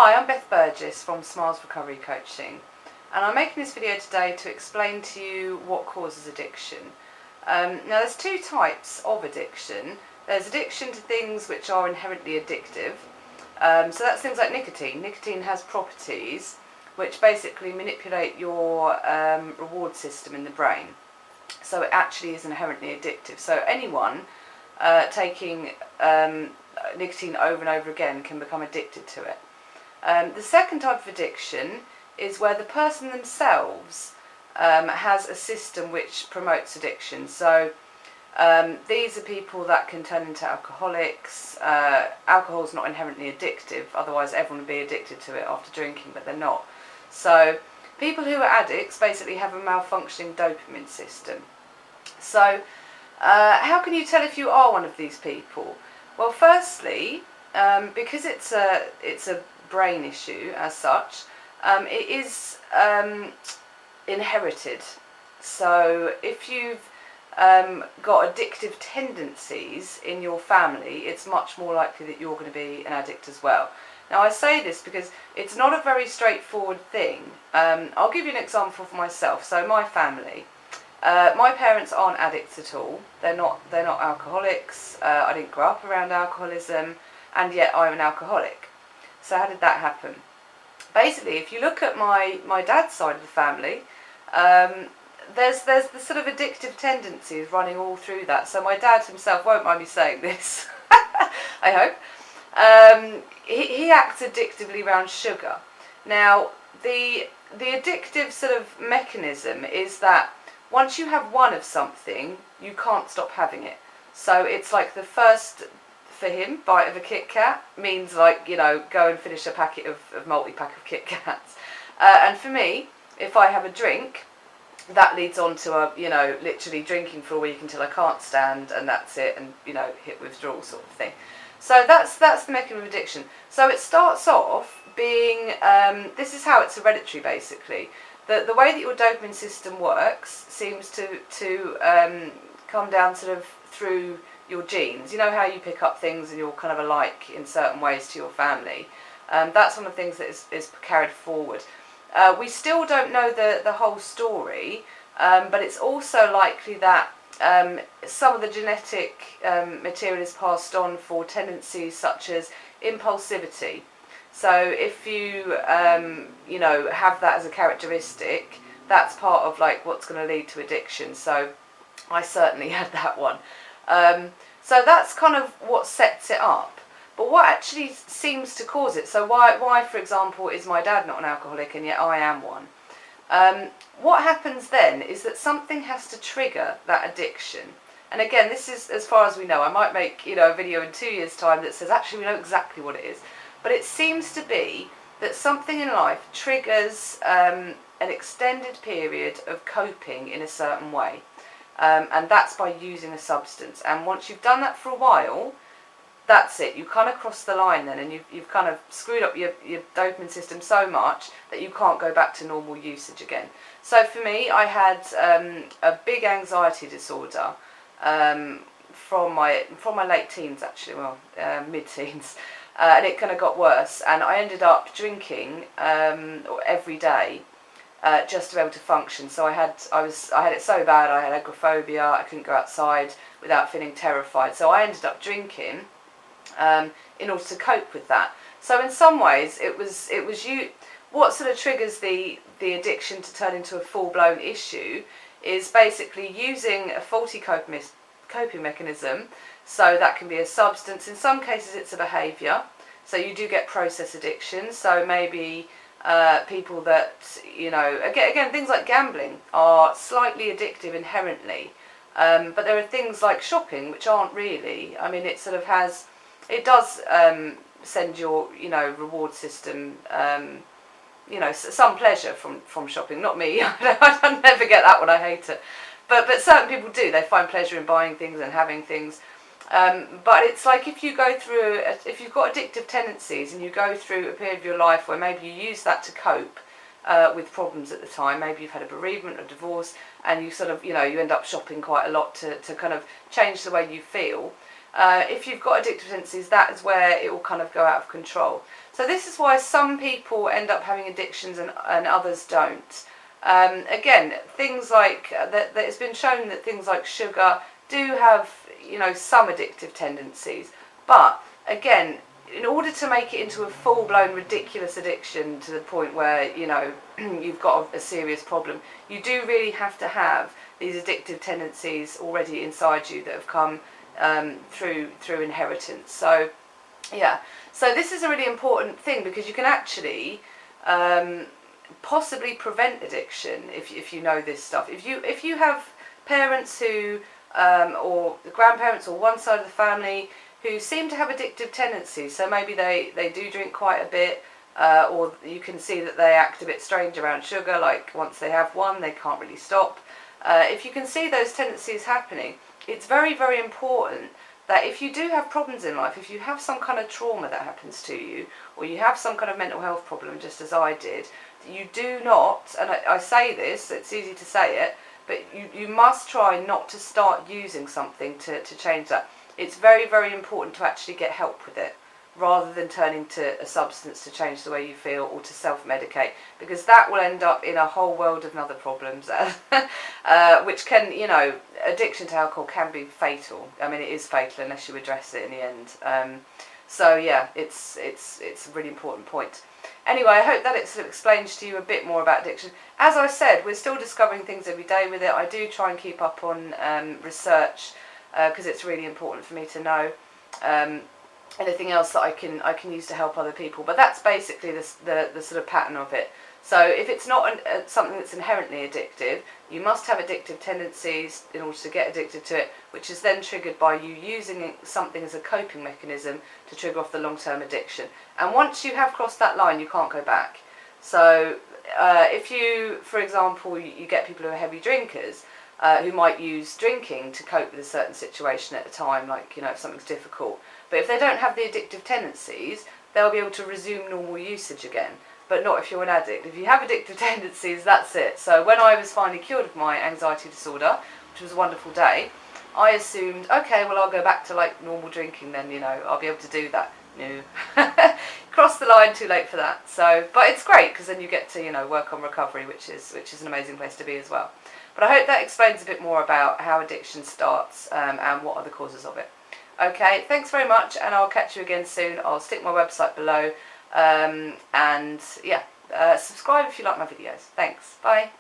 Hi, I'm Beth Burgess from Smiles Recovery Coaching, and I'm making this video today to explain to you what causes addiction. Now there's two types of addiction. There's addiction to things which are inherently addictive. So that's things like nicotine. Nicotine has properties which basically manipulate your reward system in the brain. So it actually is inherently addictive. So anyone taking nicotine over and over again can become addicted to it. The second type of addiction is where the person themselves has a system which promotes addiction. So these are people that can turn into alcoholics. Alcohol is not inherently addictive, otherwise everyone would be addicted to it after drinking, but they're not. So people who are addicts basically have a malfunctioning dopamine system. So how can you tell if you are one of these people? Well, firstly, because it's a brain issue as such, it is inherited. So if you've got addictive tendencies in your family, it's much more likely that you're going to be an addict as well. Now I say this because it's not a very straightforward thing. I'll give you an example for myself. So my family, my parents aren't addicts at all. They're not alcoholics. I didn't grow up around alcoholism, and yet I'm an alcoholic. So how did that happen? Basically, if you look at my dad's side of the family, there's the sort of addictive tendencies running all through that. So my dad himself won't mind me saying this, I hope. He acts addictively around sugar. Now, the addictive sort of mechanism is that once you have one of something, you can't stop having it. So it's like the first, for him, bite of a Kit Kat means like, go and finish a packet of multi-pack of Kit Kats. And for me, if I have a drink, that leads on to a, literally drinking for a week until I can't stand, and that's it, and, hit withdrawal sort of thing. So that's the mechanism of addiction. So it starts off being, this is how it's hereditary basically. The way that your dopamine system works seems to come down sort of through your genes. You know how you pick up things and you're kind of alike in certain ways to your family. That's one of the things that is carried forward. We still don't know the whole story, but it's also likely that some of the genetic material is passed on for tendencies such as impulsivity. So if you have that as a characteristic, that's part of like what's going to lead to addiction. So I certainly had that one. So that's kind of what sets it up. But what actually seems to cause it, so why, for example, is my dad not an alcoholic and yet I am one? What happens then is that something has to trigger that addiction. And again, this is as far as we know. I might make a video in 2 years' time that says actually we know exactly what it is. But it seems to be that something in life triggers an extended period of coping in a certain way. And that's by using a substance. And once you've done that for a while, that's it. You kind of cross the line then, and you've kind of screwed up your dopamine system so much that you can't go back to normal usage again. So for me, I had a big anxiety disorder from my late teens, actually, well, mid-teens, and it kind of got worse. And I ended up drinking every day. Just to be able to function. So I had it so bad. I had agoraphobia. I couldn't go outside without feeling terrified. So I ended up drinking in order to cope with that. So in some ways, it was you. What sort of triggers the addiction to turn into a full-blown issue is basically using a faulty coping mechanism. So that can be a substance. In some cases, it's a behaviour. So you do get process addiction. So maybe people that, again, things like gambling are slightly addictive inherently, but there are things like shopping which aren't really. I mean, it sort of has, it does send your, reward system, some pleasure from shopping. Not me. I never get that one. I hate it. But certain people do. They find pleasure in buying things and having things. But it's like if you've got addictive tendencies and you go through a period of your life where maybe you use that to cope with problems at the time, maybe you've had a bereavement or divorce, and you sort of, you end up shopping quite a lot to kind of change the way you feel. If you've got addictive tendencies, that is where it will kind of go out of control. So this is why some people end up having addictions and others don't. Again, things like that it's been shown that things like sugar do have, you know, some addictive tendencies, but again, in order to make it into a full-blown ridiculous addiction to the point where, you know, you've got a serious problem, you do really have to have these addictive tendencies already inside you that have come through inheritance. So yeah, so this is a really important thing, because you can actually possibly prevent addiction if you know this stuff. If you have parents who or the grandparents or one side of the family who seem to have addictive tendencies, so maybe they do drink quite a bit, or you can see that they act a bit strange around sugar, like once they have one they can't really stop. If you can see those tendencies happening, it's very, very important that if you do have problems in life, if you have some kind of trauma that happens to you, or you have some kind of mental health problem, just as I did, you do not, and I say this, it's easy to say it, but you must try not to start using something to change that. It's very, very important to actually get help with it, rather than turning to a substance to change the way you feel or to self-medicate, because that will end up in a whole world of other problems, which can, you know, addiction to alcohol can be fatal. I mean, it is fatal unless you address it in the end. So yeah, it's a really important point. Anyway, I hope that it's explained to you a bit more about addiction. As I said, we're still discovering things every day with it. I do try and keep up on research, because it's really important for me to know anything else that I can use to help other people. But that's basically the sort of pattern of it. So if it's not something that's inherently addictive, you must have addictive tendencies in order to get addicted to it, which is then triggered by you using something as a coping mechanism to trigger off the long-term addiction. And once you have crossed that line, you can't go back. So if you, for example, you get people who are heavy drinkers, who might use drinking to cope with a certain situation at a time, like, you know, if something's difficult. But if they don't have the addictive tendencies, they'll be able to resume normal usage again. But not if you're an addict. If you have addictive tendencies, that's it. So when I was finally cured of my anxiety disorder, which was a wonderful day, I assumed, okay, well, I'll go back to like normal drinking then, you know, I'll be able to do that. No. Cross the line, too late for that. So, but it's great, because then you get to, you know, work on recovery, which is an amazing place to be as well. But I hope that explains a bit more about how addiction starts and what are the causes of it. Okay, thanks very much, and I'll catch you again soon. I'll stick my website below, and yeah, subscribe if you like my videos. Thanks, bye.